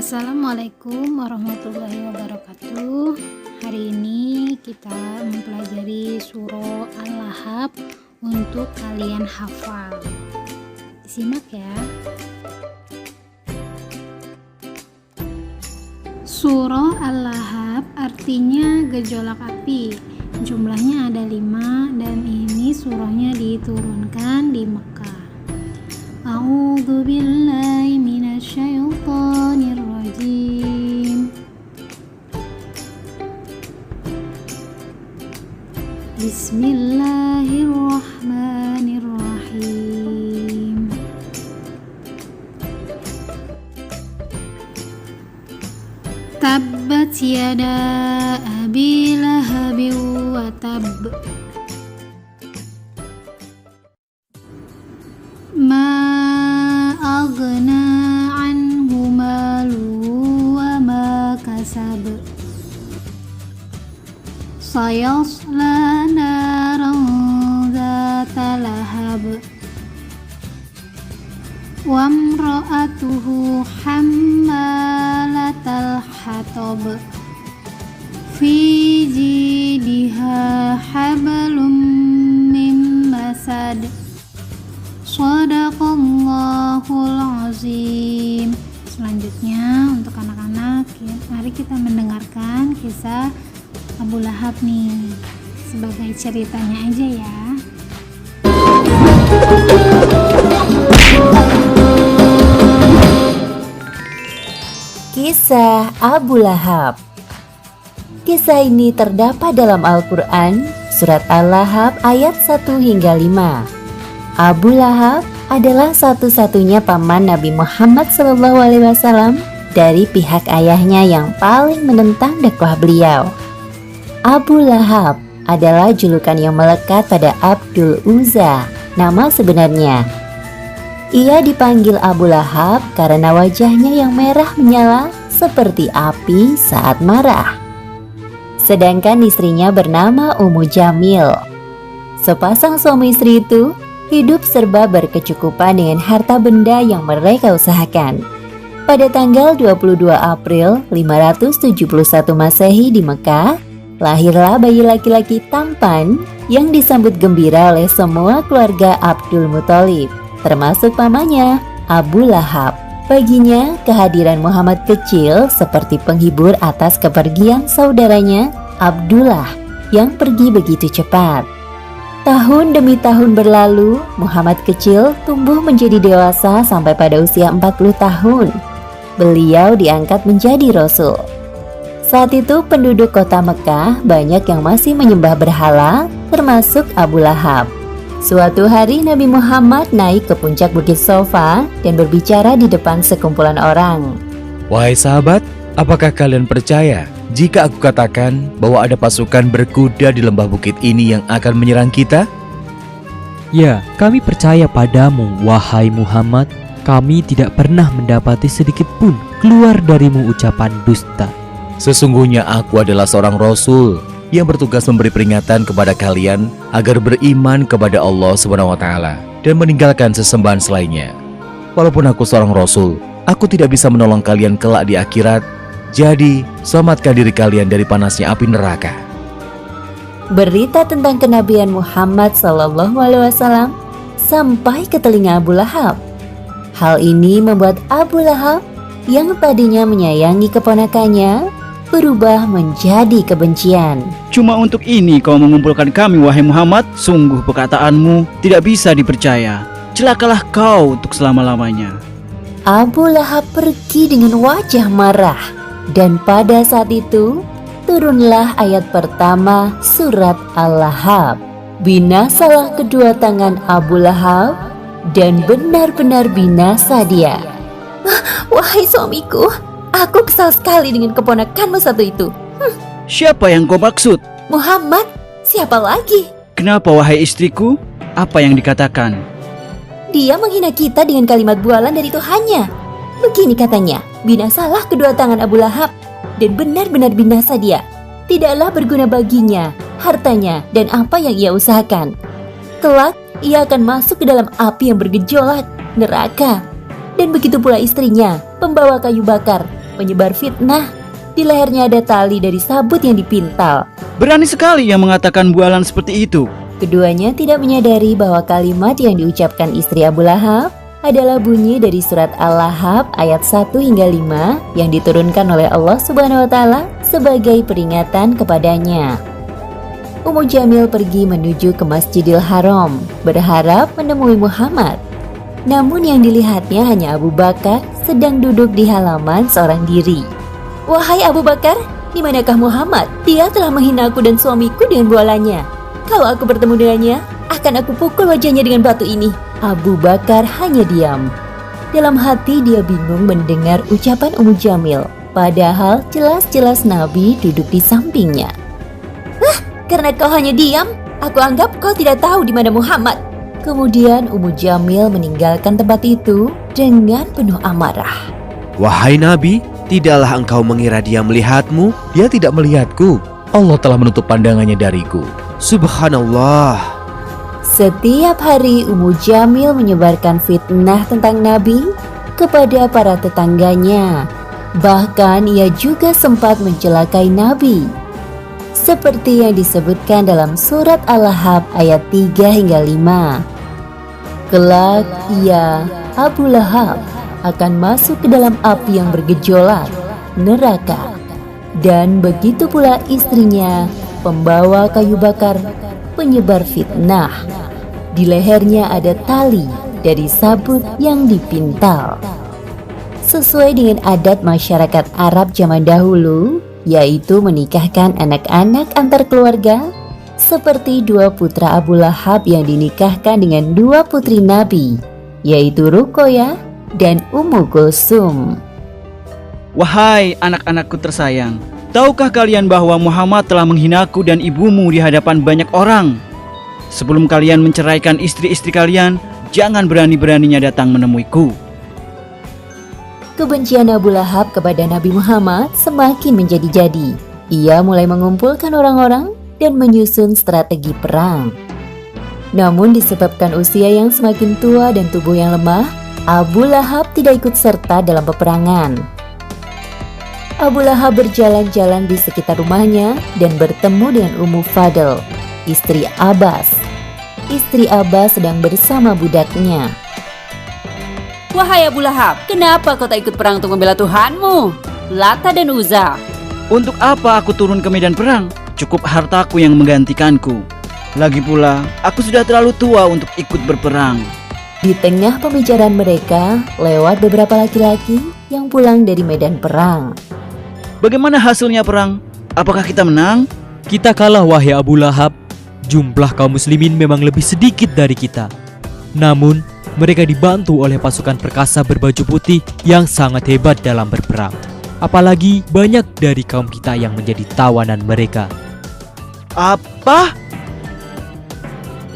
Assalamualaikum warahmatullahi wabarakatuh. Hari ini kita mempelajari surah Al-Lahab untuk kalian hafal. Simak ya. Surah Al-Lahab artinya gejolak api. Jumlahnya ada 5 dan ini surahnya diturunkan di Mekah. A'udzu billahi minasyaitonir rajim. Bismillahirrahmanirrahim. Tabbat yada abi lahabin wa tab. Ma aghna anhu maluhu wa ma kasab. Sayasla naran dzata lahab. Wa imra'atuhu hammalatal hatab. Fi jidiha hablum min masad. Shadaqallahul azim. Selanjutnya untuk anak-anak, mari kita mendengarkan kisah Abu Lahab nih, sebagai ceritanya aja ya. Kisah Abu Lahab. Kisah ini terdapat dalam Al-Quran, surat Al-Lahab ayat 1 hingga 5. Abu Lahab adalah satu-satunya paman Nabi Muhammad SAW dari pihak ayahnya yang paling menentang dakwah beliau. Abu Lahab adalah julukan yang melekat pada Abdul Uzza, nama sebenarnya. Ia dipanggil Abu Lahab karena wajahnya yang merah menyala seperti api saat marah. Sedangkan istrinya bernama Ummu Jamil. Sepasang suami istri itu hidup serba berkecukupan dengan harta benda yang mereka usahakan. Pada tanggal 22 April 571 Masehi di Mekah, lahirlah bayi laki-laki tampan yang disambut gembira oleh semua keluarga Abdul Muthalib, termasuk pamannya Abu Lahab. Baginya, kehadiran Muhammad kecil seperti penghibur atas kepergian saudaranya Abdullah yang pergi begitu cepat. Tahun demi tahun berlalu, Muhammad kecil tumbuh menjadi dewasa sampai pada usia 40 tahun. Beliau diangkat menjadi Rasul. Saat itu penduduk kota Mekah banyak yang masih menyembah berhala, termasuk Abu Lahab. Suatu hari Nabi Muhammad naik ke puncak Bukit Sofa dan berbicara di depan sekumpulan orang. Wahai sahabat, apakah kalian percaya jika aku katakan bahwa ada pasukan berkuda di lembah bukit ini yang akan menyerang kita? Ya, kami percaya padamu, wahai Muhammad. Kami tidak pernah mendapati sedikit pun keluar darimu ucapan dusta. Sesungguhnya aku adalah seorang Rasul yang bertugas memberi peringatan kepada kalian agar beriman kepada Allah SWT dan meninggalkan sesembahan selainnya. Walaupun aku seorang Rasul, aku tidak bisa menolong kalian kelak di akhirat. Jadi, selamatkan diri kalian dari panasnya api neraka. Berita tentang kenabian Muhammad SAW sampai ke telinga Abu Lahab. Hal ini membuat Abu Lahab yang tadinya menyayangi keponakannya berubah menjadi kebencian. Cuma untuk ini kau mengumpulkan kami, wahai Muhammad. Sungguh perkataanmu tidak bisa dipercaya. Celakalah kau untuk selama-lamanya. Abu Lahab pergi dengan wajah marah. Dan pada saat itu, turunlah ayat pertama surat Al-Lahab. Binasalah kedua tangan Abu Lahab, dan benar-benar binasa dia. Wahai suamiku, aku kesal sekali dengan keponakanmu satu itu. Siapa yang kau maksud? Muhammad, siapa lagi? Kenapa wahai istriku? Apa yang dikatakan? Dia menghina kita dengan kalimat bualan dari Tuhannya. Begini katanya, binasalah kedua tangan Abu Lahab, dan benar-benar binasa dia. Tidaklah berguna baginya, hartanya, dan apa yang ia usahakan. Kelak, ia akan masuk ke dalam api yang bergejolak, neraka. Dan begitu pula istrinya, pembawa kayu bakar, penyebar fitnah. Di lehernya ada tali dari sabut yang dipintal. Berani sekali yang mengatakan bualan seperti itu. Keduanya tidak menyadari bahwa kalimat yang diucapkan istri Abu Lahab adalah bunyi dari surat Al-Lahab ayat 1 hingga 5 yang diturunkan oleh Allah Subhanahu wa taala sebagai peringatan kepadanya. Ummu Jamil pergi menuju ke Masjidil Haram berharap menemui Muhammad. Namun yang dilihatnya hanya Abu Bakar sedang duduk di halaman seorang diri. "Wahai Abu Bakar, di manakah Muhammad? Dia telah menghina aku dan suamiku dengan bualannya. Kalau aku bertemu dengannya, akan aku pukul wajahnya dengan batu ini." Abu Bakar hanya diam. Dalam hati dia bingung mendengar ucapan Ummu Jamil, padahal jelas-jelas Nabi duduk di sampingnya. "Karena kau hanya diam, aku anggap kau tidak tahu di mana Muhammad." Kemudian Ummu Jamil meninggalkan tempat itu dengan penuh amarah. Wahai Nabi, tidaklah engkau mengira dia melihatmu? Dia tidak melihatku. Allah telah menutup pandangannya dariku. Subhanallah. Setiap hari Ummu Jamil menyebarkan fitnah tentang Nabi kepada para tetangganya. Bahkan ia juga sempat mencelakai Nabi. Seperti yang disebutkan dalam surat Al-Lahab ayat 3 hingga 5. Kelak ia, Abu Lahab, akan masuk ke dalam api yang bergejolak, neraka. Dan begitu pula istrinya, pembawa kayu bakar, penyebar fitnah. Di lehernya ada tali dari sabut yang dipintal. Sesuai dengan adat masyarakat Arab zaman dahulu, yaitu menikahkan anak-anak antar keluarga, seperti dua putra Abu Lahab yang dinikahkan dengan dua putri Nabi, yaitu Ruqayyah dan Ummu Kulsum. Wahai anak-anakku tersayang, tahukah kalian bahwa Muhammad telah menghinaku dan ibumu di hadapan banyak orang? Sebelum kalian menceraikan istri-istri kalian, jangan berani-beraninya datang menemuiku. Kebencian Abu Lahab kepada Nabi Muhammad semakin menjadi-jadi. Ia mulai mengumpulkan orang-orang dan menyusun strategi perang. Namun disebabkan usia yang semakin tua dan tubuh yang lemah, Abu Lahab tidak ikut serta dalam peperangan. Abu Lahab berjalan-jalan di sekitar rumahnya dan bertemu dengan Ummu Fadl, istri Abbas. Istri Abbas sedang bersama budaknya. "Wahai Abu Lahab, kenapa kau tak ikut perang untuk membela Tuhanmu, Lata dan Uzza?" Untuk apa aku turun ke medan perang? Cukup hartaku yang menggantikanku. Lagi pula, aku sudah terlalu tua untuk ikut berperang. Di tengah pembicaraan mereka, lewat beberapa laki-laki yang pulang dari medan perang. Bagaimana hasilnya perang? Apakah kita menang? Kita kalah wahai Abu Lahab. Jumlah kaum muslimin memang lebih sedikit dari kita. Namun, mereka dibantu oleh pasukan perkasa berbaju putih yang sangat hebat dalam berperang. Apalagi banyak dari kaum kita yang menjadi tawanan mereka. Apa?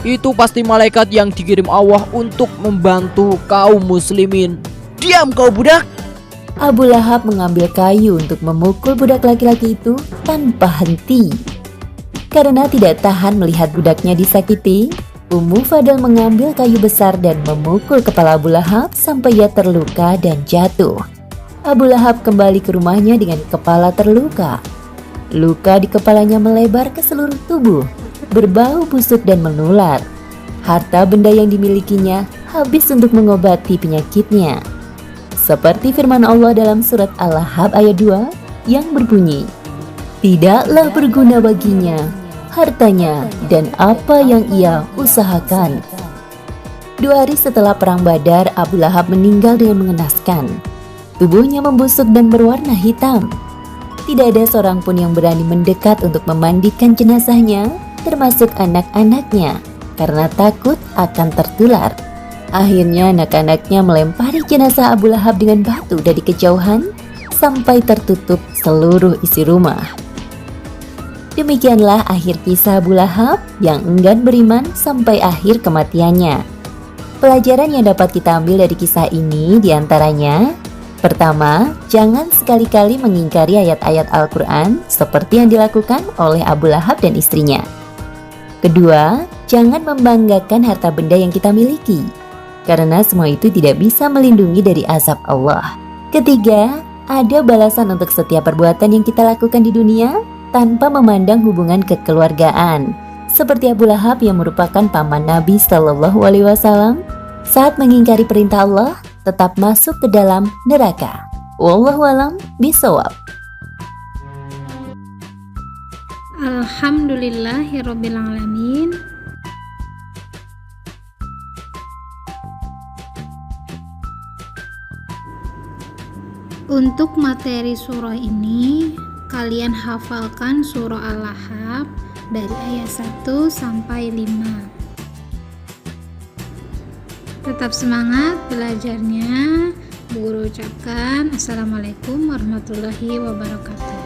Itu pasti malaikat yang dikirim Allah untuk membantu kaum muslimin. Diam kau budak! Abu Lahab mengambil kayu untuk memukul budak laki-laki itu tanpa henti. Karena tidak tahan melihat budaknya disakiti, Ummu Fadl mengambil kayu besar dan memukul kepala Abu Lahab sampai ia terluka dan jatuh. Abu Lahab kembali ke rumahnya dengan kepala terluka. Luka di kepalanya melebar ke seluruh tubuh, berbau busuk dan menular. Harta benda yang dimilikinya habis untuk mengobati penyakitnya. Seperti firman Allah dalam surat Al-Lahab ayat 2 yang berbunyi, "Tidaklah berguna baginya hartanya dan apa yang ia usahakan." 2 hari setelah perang Badar, Abu Lahab meninggal dengan mengenaskan. Tubuhnya membusuk dan berwarna hitam. Tidak ada seorang pun yang berani mendekat untuk memandikan jenazahnya, termasuk anak-anaknya, karena takut akan tertular. Akhirnya anak-anaknya melempari jenazah Abu Lahab dengan batu dari kejauhan sampai tertutup seluruh isi rumah. Demikianlah akhir kisah Abu Lahab yang enggan beriman sampai akhir kematiannya. Pelajaran yang dapat kita ambil dari kisah ini diantaranya: pertama, jangan sekali-kali mengingkari ayat-ayat Al-Quran seperti yang dilakukan oleh Abu Lahab dan istrinya. Kedua, jangan membanggakan harta benda yang kita miliki, karena semua itu tidak bisa melindungi dari azab Allah. Ketiga, ada balasan untuk setiap perbuatan yang kita lakukan di dunia tanpa memandang hubungan kekeluargaan. Seperti Abu Lahab yang merupakan paman Nabi Shallallahu Alaihi Wasallam, saat mengingkari perintah Allah, tetap masuk ke dalam neraka. Wallahu a'lam bishawab. Alhamdulillahirabbil alamin. Untuk materi surah ini, kalian hafalkan surah Al-Lahab dari ayat 1 sampai 5. Tetap semangat belajarnya. Bu Guru ucapkan Assalamualaikum warahmatullahi wabarakatuh.